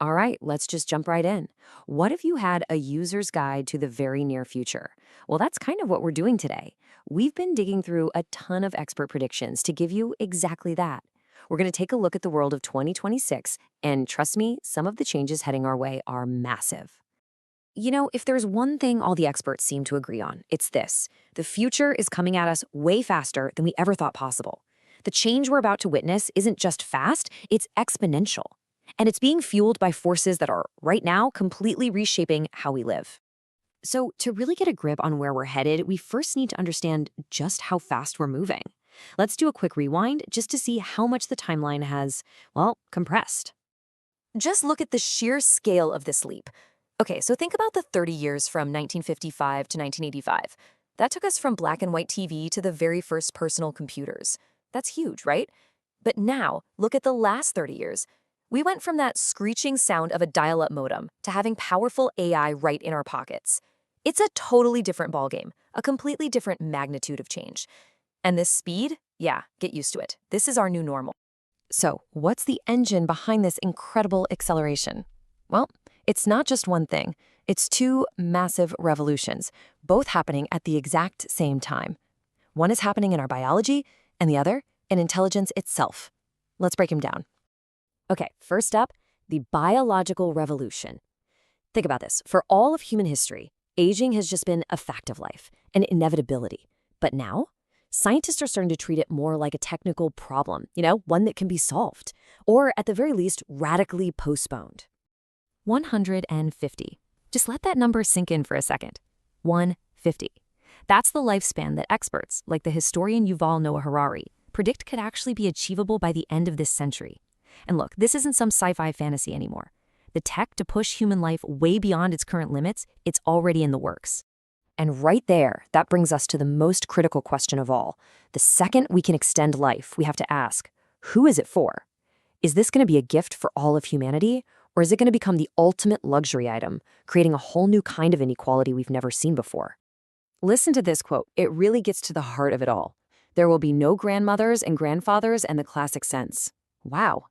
All right, let's just jump right in. What if you had a user's guide to the very near future? Well, that's kind of what we're doing today. We've been digging through a ton of expert predictions to give you exactly that. We're going to take a look at the world of 2026, and trust me, some of the changes heading our way are massive. If there's one thing all the experts seem to agree on, it's this. The future is coming at us way faster than we ever thought possible. The change we're about to witness isn't just fast, it's exponential. And it's being fueled by forces that are, right now, completely reshaping how we live. So, to really get a grip on where we're headed, we first need to understand just how fast we're moving. Let's do a quick rewind just to see how much the timeline has, well, compressed. Just look at the sheer scale of this leap. Okay, so think about the 30 years from 1955 to 1985. That took us from black and white TV to the very first personal computers. That's huge, right? But now, look at the last 30 years. We went from that screeching sound of a dial-up modem to having powerful AI right in our pockets. It's a totally different ballgame, a completely different magnitude of change. And this speed? Yeah, get used to it. This is our new normal. So, what's the engine behind this incredible acceleration? Well, it's not just one thing. It's two massive revolutions, both happening at the exact same time. One is happening in our biology, and the other in intelligence itself. Let's break them down. Okay, first up, the biological revolution. Think about this. For all of human history, aging has just been a fact of life, an inevitability. But now, scientists are starting to treat it more like a technical problem, one that can be solved, or at the very least, radically postponed. 150. Just let that number sink in for a second. 150. That's the lifespan that experts, like the historian Yuval Noah Harari, predict could actually be achievable by the end of this century. And look, this isn't some sci-fi fantasy anymore. The tech to push human life way beyond its current limits, it's already in the works. And right there, that brings us to the most critical question of all. The second we can extend life, we have to ask, who is it for? Is this going to be a gift for all of humanity? Or is it going to become the ultimate luxury item, creating a whole new kind of inequality we've never seen before? Listen to this quote. It really gets to the heart of it all. There will be no grandmothers and grandfathers and the classic sense. Wow.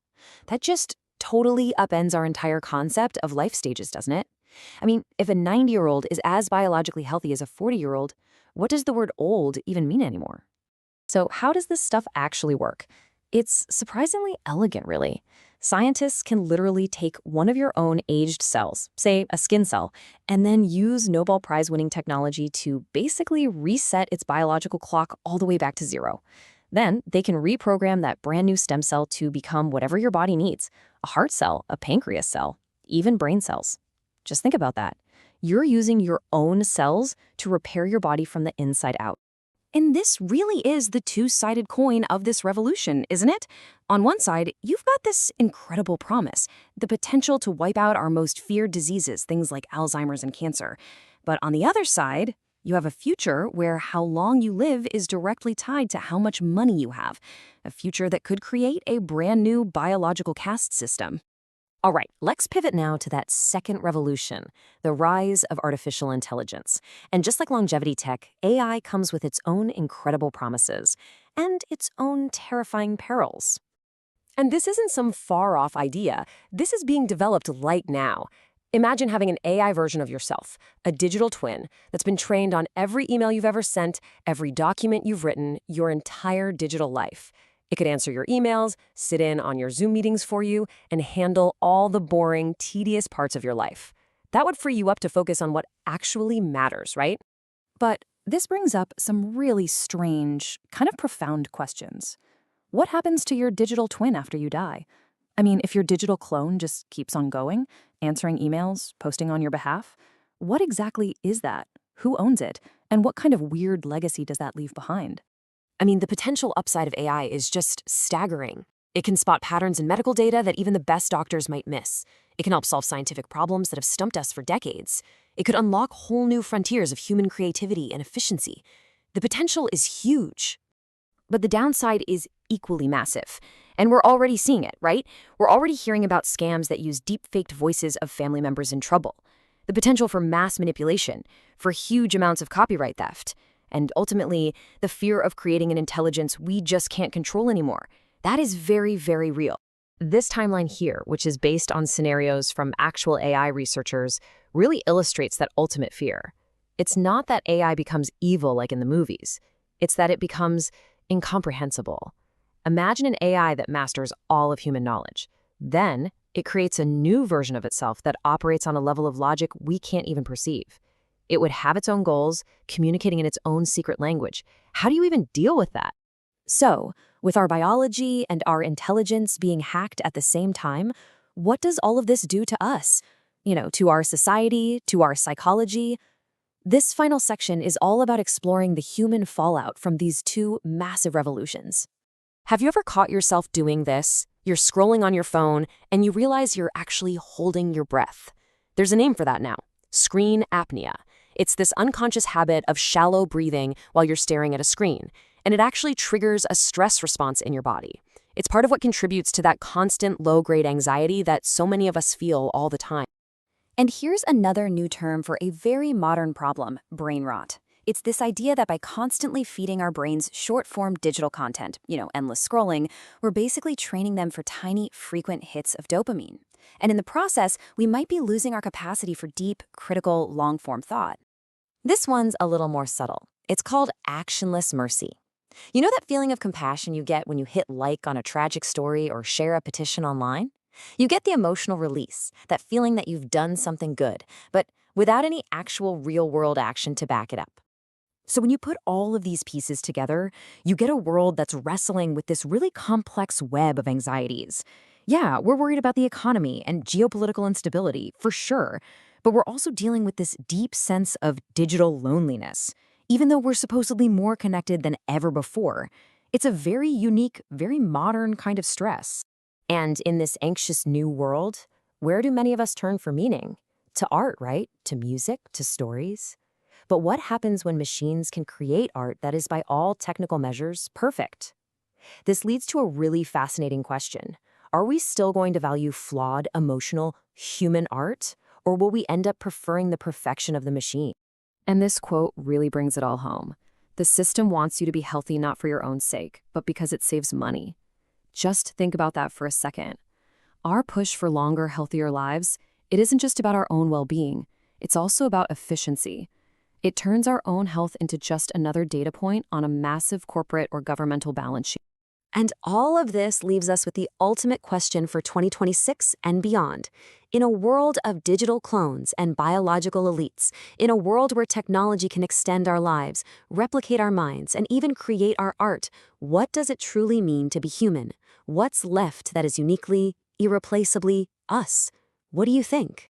That just totally upends our entire concept of life stages, doesn't it? I mean, if a 90-year-old is as biologically healthy as a 40-year-old, what does the word old even mean anymore? So how does this stuff actually work? It's surprisingly elegant, really. Scientists can literally take one of your own aged cells, say a skin cell, and then use Nobel Prize-winning technology to basically reset its biological clock all the way back to zero. Then they can reprogram that brand new stem cell to become whatever your body needs, a heart cell, a pancreas cell, even brain cells. Just think about that. You're using your own cells to repair your body from the inside out. And this really is the two-sided coin of this revolution, isn't it? On one side, you've got this incredible promise, the potential to wipe out our most feared diseases, things like Alzheimer's and cancer. But on the other side, you have a future where how long you live is directly tied to how much money you have, a future that could create a brand new biological caste system. All right, let's pivot now to that second revolution, the rise of artificial intelligence. And just like longevity tech, AI comes with its own incredible promises and its own terrifying perils. And this isn't some far-off idea. This is being developed right now. Imagine having an AI version of yourself, a digital twin that's been trained on every email you've ever sent, every document you've written, your entire digital life. It could answer your emails, sit in on your Zoom meetings for you, and handle all the boring, tedious parts of your life. That would free you up to focus on what actually matters, right? But this brings up some really strange, kind of profound questions. What happens to your digital twin after you die? I mean, if your digital clone just keeps on going, answering emails, posting on your behalf, what exactly is that? Who owns it? And what kind of weird legacy does that leave behind? I mean, the potential upside of AI is just staggering. It can spot patterns in medical data that even the best doctors might miss. It can help solve scientific problems that have stumped us for decades. It could unlock whole new frontiers of human creativity and efficiency. The potential is huge. But the downside is equally massive. And we're already seeing it, right? We're already hearing about scams that use deep-faked voices of family members in trouble. The potential for mass manipulation, for huge amounts of copyright theft, and ultimately, the fear of creating an intelligence we just can't control anymore. That is very, very real. This timeline here, which is based on scenarios from actual AI researchers, really illustrates that ultimate fear. It's not that AI becomes evil like in the movies. It's that it becomes incomprehensible. Imagine an AI that masters all of human knowledge. Then, it creates a new version of itself that operates on a level of logic we can't even perceive. It would have its own goals, communicating in its own secret language. How do you even deal with that? So, with our biology and our intelligence being hacked at the same time, what does all of this do to us? To our society, to our psychology? This final section is all about exploring the human fallout from these two massive revolutions. Have you ever caught yourself doing this? You're scrolling on your phone, and you realize you're actually holding your breath. There's a name for that now: screen apnea. It's this unconscious habit of shallow breathing while you're staring at a screen, and it actually triggers a stress response in your body. It's part of what contributes to that constant low-grade anxiety that so many of us feel all the time. And here's another new term for a very modern problem: brain rot. It's this idea that by constantly feeding our brains short-form digital content, endless scrolling, we're basically training them for tiny, frequent hits of dopamine. And in the process, we might be losing our capacity for deep, critical, long-form thought. This one's a little more subtle. It's called actionless mercy. You know that feeling of compassion you get when you hit like on a tragic story or share a petition online? You get the emotional release, that feeling that you've done something good, but without any actual real-world action to back it up. So when you put all of these pieces together, you get a world that's wrestling with this really complex web of anxieties. Yeah, we're worried about the economy and geopolitical instability, for sure, but we're also dealing with this deep sense of digital loneliness. Even though we're supposedly more connected than ever before, it's a very unique, very modern kind of stress. And in this anxious new world, where do many of us turn for meaning? To art, right? To music, to stories? But what happens when machines can create art that is, by all technical measures, perfect? This leads to a really fascinating question. Are we still going to value flawed, emotional, human art? Or will we end up preferring the perfection of the machine? And this quote really brings it all home. The system wants you to be healthy not for your own sake, but because it saves money. Just think about that for a second. Our push for longer, healthier lives, it isn't just about our own well-being. It's also about efficiency. It turns our own health into just another data point on a massive corporate or governmental balance sheet. And all of this leaves us with the ultimate question for 2026 and beyond. In a world of digital clones and biological elites, in a world where technology can extend our lives, replicate our minds, and even create our art, what does it truly mean to be human? What's left that is uniquely, irreplaceably us? What do you think?